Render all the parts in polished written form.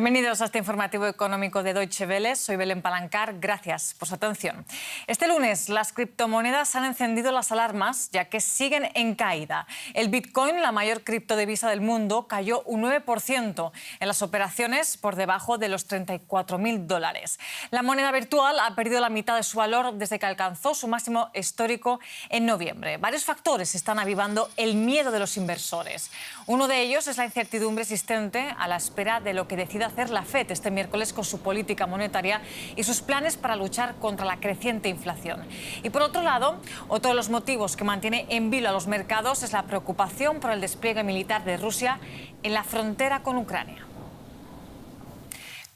Bienvenidos a este informativo económico de Deutsche Welle. Soy Belén Palancar. Gracias por su atención. Este lunes las criptomonedas han encendido las alarmas ya que siguen en caída. El Bitcoin, la mayor criptodivisa del mundo, cayó un 9% en las operaciones por debajo de los $34.000. La moneda virtual ha perdido la mitad de su valor desde que alcanzó su máximo histórico en noviembre. Varios factores están avivando el miedo de los inversores. Uno de ellos es la incertidumbre existente a la espera de lo que decide hacer la FED este miércoles con su política monetaria y sus planes para luchar contra la creciente inflación. Y por otro lado, otro de los motivos que mantiene en vilo a los mercados es la preocupación por el despliegue militar de Rusia en la frontera con Ucrania.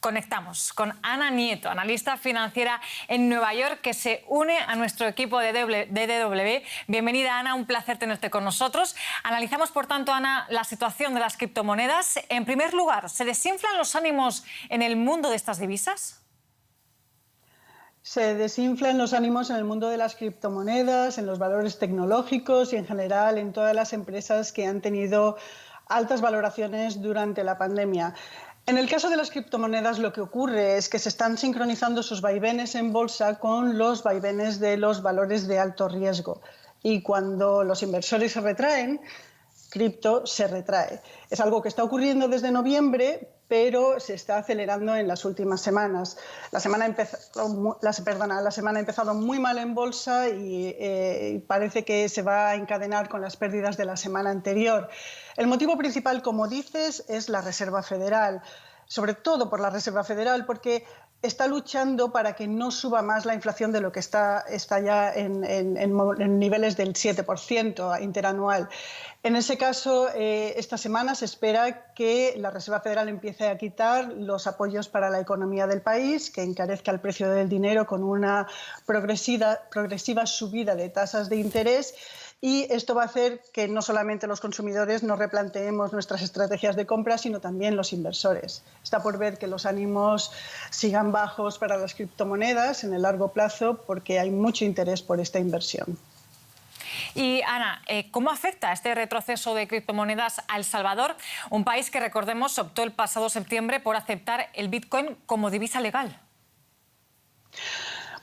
Conectamos con Ana Nieto, analista financiera en Nueva York, que se une a nuestro equipo de DW. Bienvenida, Ana, un placer tenerte con nosotros. Analizamos, por tanto, Ana, la situación de las criptomonedas. En primer lugar, ¿se desinflan los ánimos en el mundo de estas divisas? Se desinflan los ánimos en el mundo de las criptomonedas, en los valores tecnológicos y, en general, en todas las empresas que han tenido altas valoraciones durante la pandemia. En el caso de las criptomonedas, lo que ocurre es que se están sincronizando sus vaivenes en bolsa con los vaivenes de los valores de alto riesgo. Y cuando los inversores se retraen, cripto se retrae. Es algo que está ocurriendo desde noviembre, pero se está acelerando en las últimas semanas. La semana ha empezado muy mal en bolsa y parece que se va a encadenar con las pérdidas de la semana anterior. El motivo principal, como dices, es la Reserva Federal, sobre todo por la Reserva Federal, porque está luchando para que no suba más la inflación de lo que está ya en niveles del 7% interanual. En ese caso, esta semana se espera que la Reserva Federal empiece a quitar los apoyos para la economía del país, que encarezca el precio del dinero con una progresiva subida de tasas de interés. Y esto va a hacer que no solamente los consumidores nos replanteemos nuestras estrategias de compra, sino también los inversores. Está por ver que los ánimos sigan bajos para las criptomonedas en el largo plazo porque hay mucho interés por esta inversión. Y Ana, ¿cómo afecta este retroceso de criptomonedas a El Salvador? Un país que, recordemos, optó el pasado septiembre por aceptar el Bitcoin como divisa legal.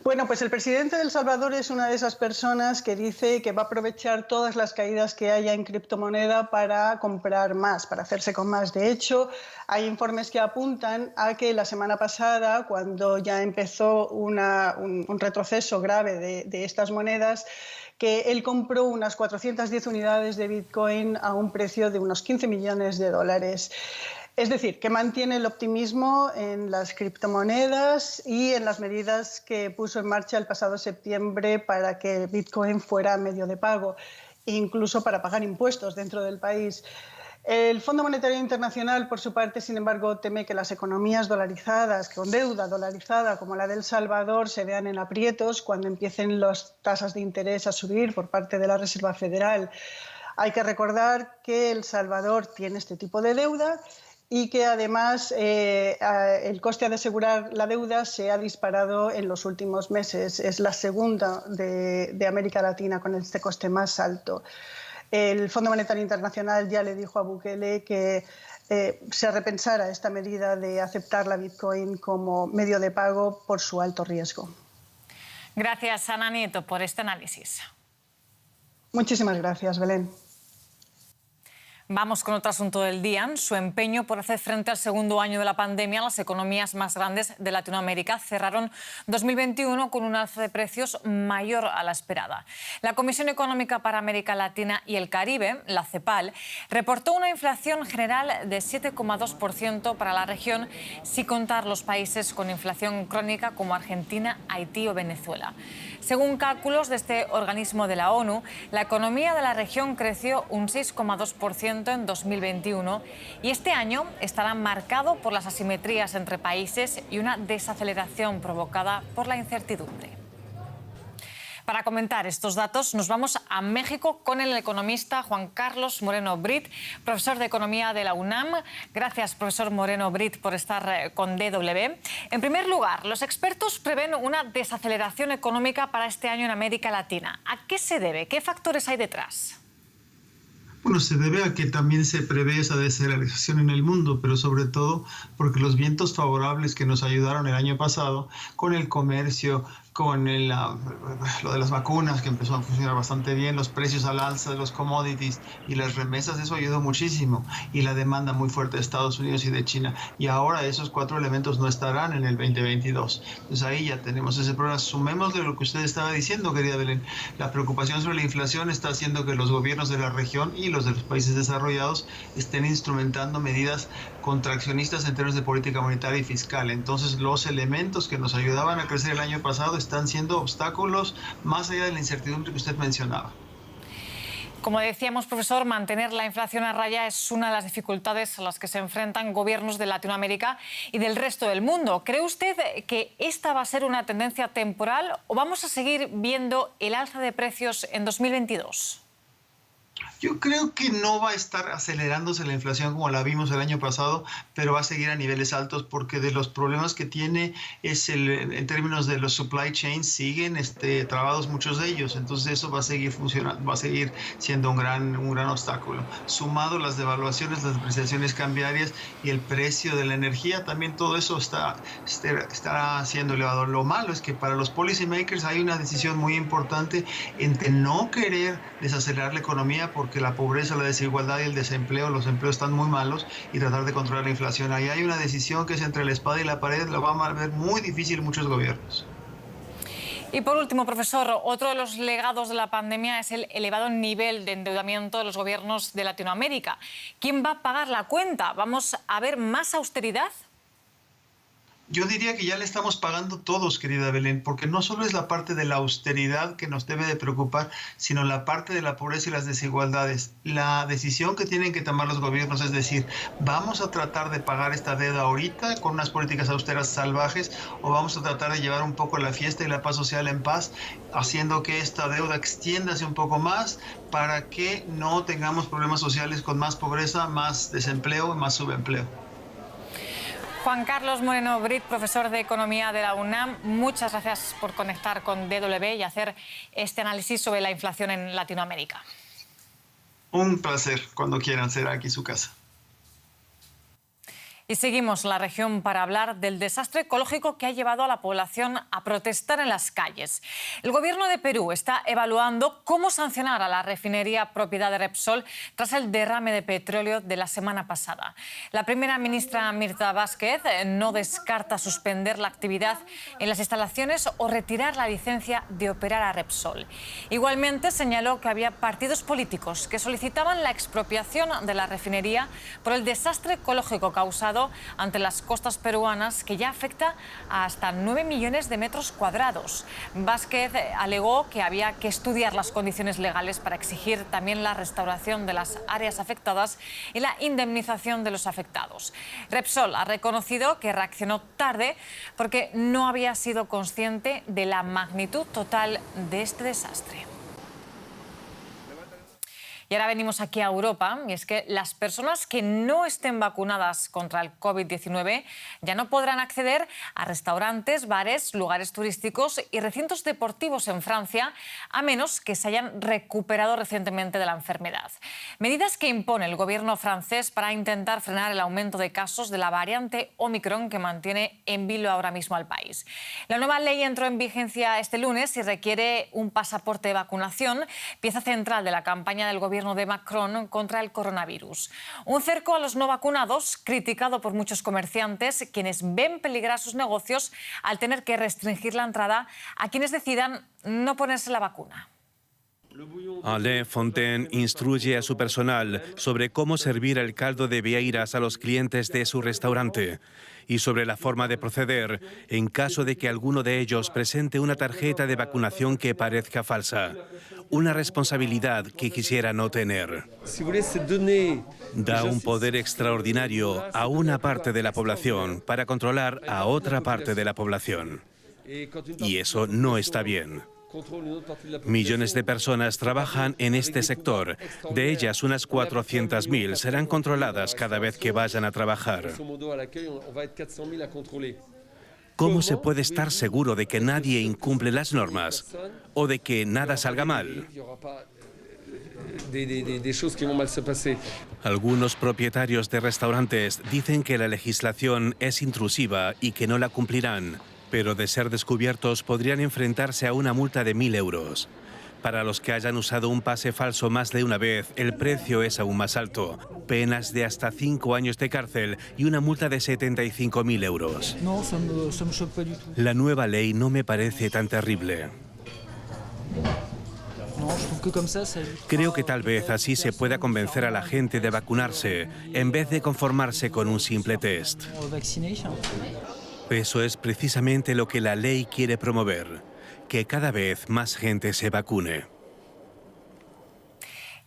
Bueno, pues el presidente de El Salvador es una de esas personas que dice que va a aprovechar todas las caídas que haya en criptomoneda para comprar más, para hacerse con más. De hecho, hay informes que apuntan a que la semana pasada, cuando ya empezó un retroceso grave de estas monedas, que él compró unas 410 unidades de Bitcoin a un precio de unos $15 millones. Es decir, que mantiene el optimismo en las criptomonedas y en las medidas que puso en marcha el pasado septiembre para que Bitcoin fuera medio de pago, incluso para pagar impuestos dentro del país. El Fondo Monetario Internacional, por su parte, sin embargo, teme que las economías dolarizadas, con deuda dolarizada como la de El Salvador, se vean en aprietos cuando empiecen las tasas de interés a subir por parte de la Reserva Federal. Hay que recordar que El Salvador tiene este tipo de deuda y que además el coste de asegurar la deuda se ha disparado en los últimos meses. Es la segunda de América Latina con este coste más alto. El Fondo Monetario Internacional ya le dijo a Bukele que se repensara esta medida de aceptar la Bitcoin como medio de pago por su alto riesgo. Gracias, Ana Nieto, por este análisis. Muchísimas gracias, Belén. Vamos con otro asunto del día. Su empeño por hacer frente al segundo año de la pandemia, las economías más grandes de Latinoamérica cerraron 2021 con un alza de precios mayor a la esperada. La Comisión Económica para América Latina y el Caribe, la CEPAL, reportó una inflación general de 7,2% para la región, sin contar los países con inflación crónica como Argentina, Haití o Venezuela. Según cálculos de este organismo de la ONU, la economía de la región creció un 6,2% en 2021 y este año estará marcado por las asimetrías entre países y una desaceleración provocada por la incertidumbre. Para comentar estos datos nos vamos a México con el economista Juan Carlos Moreno Brit, profesor de Economía de la UNAM. Gracias, profesor Moreno Brit, por estar con DW. En primer lugar, los expertos prevén una desaceleración económica para este año en América Latina. ¿A qué se debe? ¿Qué factores hay detrás? Bueno, se debe a que también se prevé esa desaceleración en el mundo, pero sobre todo porque los vientos favorables que nos ayudaron el año pasado con el comercio, con lo de las vacunas que empezó a funcionar bastante bien, los precios al alza de los commodities y las remesas, eso ayudó muchísimo, y la demanda muy fuerte de Estados Unidos y de China. Y ahora esos cuatro elementos no estarán en el 2022. Entonces ahí ya tenemos ese problema. Sumémosle lo que usted estaba diciendo, querida Belén. La preocupación sobre la inflación está haciendo que los gobiernos de la región y los de los países desarrollados estén instrumentando medidas contraccionistas en términos de política monetaria y fiscal. Entonces los elementos que nos ayudaban a crecer el año pasado están siendo obstáculos más allá de la incertidumbre que usted mencionaba. Como decíamos, profesor, mantener la inflación a raya es una de las dificultades a las que se enfrentan gobiernos de Latinoamérica y del resto del mundo. ¿Cree usted que esta va a ser una tendencia temporal o vamos a seguir viendo el alza de precios en 2022? Yo creo que no va a estar acelerándose la inflación como la vimos el año pasado, pero va a seguir a niveles altos porque de los problemas que tiene en términos de los supply chains siguen trabados muchos de ellos. Entonces eso va a seguir funcionando, va a seguir siendo un gran obstáculo. Sumado las devaluaciones, las depreciaciones cambiarias y el precio de la energía, también todo eso estará siendo elevado. Lo malo es que para los policy makers hay una decisión muy importante entre no querer desacelerar la economía porque la pobreza, la desigualdad y el desempleo, los empleos están muy malos, y tratar de controlar la inflación. Ahí hay una decisión que es entre la espada y la pared, lo van a ver muy difícil muchos gobiernos. Y por último, profesor, otro de los legados de la pandemia es el elevado nivel de endeudamiento de los gobiernos de Latinoamérica. ¿Quién va a pagar la cuenta? ¿Vamos a ver más austeridad? Yo diría que ya le estamos pagando todos, querida Belén, porque no solo es la parte de la austeridad que nos debe de preocupar, sino la parte de la pobreza y las desigualdades. La decisión que tienen que tomar los gobiernos es decir, ¿vamos a tratar de pagar esta deuda ahorita con unas políticas austeras salvajes o vamos a tratar de llevar un poco la fiesta y la paz social en paz, haciendo que esta deuda extiéndase un poco más para que no tengamos problemas sociales con más pobreza, más desempleo y más subempleo? Juan Carlos Moreno Brit, profesor de Economía de la UNAM, muchas gracias por conectar con DW y hacer este análisis sobre la inflación en Latinoamérica. Un placer, cuando quieran, será aquí su casa. Y seguimos en la región para hablar del desastre ecológico que ha llevado a la población a protestar en las calles. El gobierno de Perú está evaluando cómo sancionar a la refinería propiedad de Repsol tras el derrame de petróleo de la semana pasada. La primera ministra Mirta Vázquez no descarta suspender la actividad en las instalaciones o retirar la licencia de operar a Repsol. Igualmente señaló que había partidos políticos que solicitaban la expropiación de la refinería por el desastre ecológico causado ante las costas peruanas, que ya afecta a hasta 9 millones de metros cuadrados. Vázquez alegó que había que estudiar las condiciones legales para exigir también la restauración de las áreas afectadas y la indemnización de los afectados. Repsol ha reconocido que reaccionó tarde porque no había sido consciente de la magnitud total de este desastre. Y ahora venimos aquí a Europa, y es que las personas que no estén vacunadas contra el COVID-19 ya no podrán acceder a restaurantes, bares, lugares turísticos y recintos deportivos en Francia, a menos que se hayan recuperado recientemente de la enfermedad. Medidas que impone el gobierno francés para intentar frenar el aumento de casos de la variante Omicron, que mantiene en vilo ahora mismo al país. La nueva ley entró en vigencia este lunes y requiere un pasaporte de vacunación, pieza central de la campaña del gobierno de Macron contra el coronavirus. Un cerco a los no vacunados, criticado por muchos comerciantes, quienes ven peligrar sus negocios al tener que restringir la entrada a quienes decidan no ponerse la vacuna. Alain Fontaine instruye a su personal sobre cómo servir el caldo de vieiras a los clientes de su restaurante y sobre la forma de proceder en caso de que alguno de ellos presente una tarjeta de vacunación que parezca falsa. Una responsabilidad que quisiera no tener. Da un poder extraordinario a una parte de la población para controlar a otra parte de la población. Y eso no está bien. Millones de personas trabajan en este sector. De ellas, unas 400.000 serán controladas cada vez que vayan a trabajar. ¿Cómo se puede estar seguro de que nadie incumple las normas o de que nada salga mal? des choses qui vont mal se passer. Algunos propietarios de restaurantes dicen que la legislación es intrusiva y que no la cumplirán, pero de ser descubiertos podrían enfrentarse a una multa de 1.000 euros. Para los que hayan usado un pase falso más de una vez, el precio es aún más alto. Penas de hasta 5 años de cárcel y una multa de 75.000 euros. No, ça me choque pas du tout. La nueva ley no me parece tan terrible. No, je trouve que comme ça Creo que tal vez así se pueda convencer a la gente de vacunarse, en vez de conformarse con un simple test. vaccination. Eso es precisamente lo que la ley quiere promover, que cada vez más gente se vacune.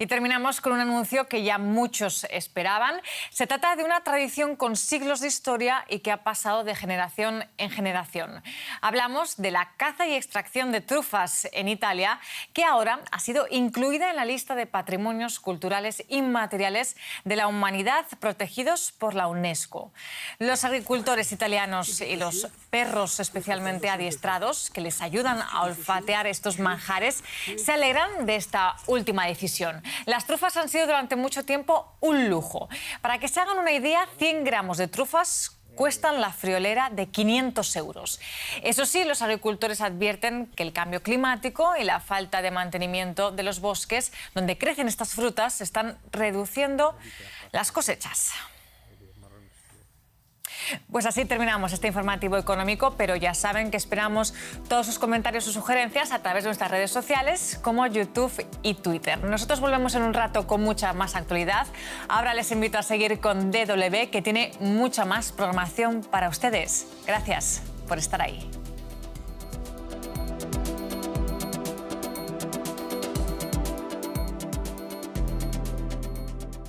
Y terminamos con un anuncio que ya muchos esperaban. Se trata de una tradición con siglos de historia y que ha pasado de generación en generación. Hablamos de la caza y extracción de trufas en Italia, que ahora ha sido incluida en la lista de patrimonios culturales inmateriales de la humanidad protegidos por la UNESCO. Los agricultores italianos y los perros especialmente adiestrados, que les ayudan a olfatear estos manjares, se alegran de esta última decisión. Las trufas han sido durante mucho tiempo un lujo. Para que se hagan una idea, 100 gramos de trufas cuestan la friolera de 500 euros. Eso sí, los agricultores advierten que el cambio climático y la falta de mantenimiento de los bosques donde crecen estas frutas están reduciendo las cosechas. Pues así terminamos este informativo económico, pero ya saben que esperamos todos sus comentarios o sugerencias a través de nuestras redes sociales como YouTube y Twitter. Nosotros volvemos en un rato con mucha más actualidad. Ahora les invito a seguir con DW, que tiene mucha más programación para ustedes. Gracias por estar ahí.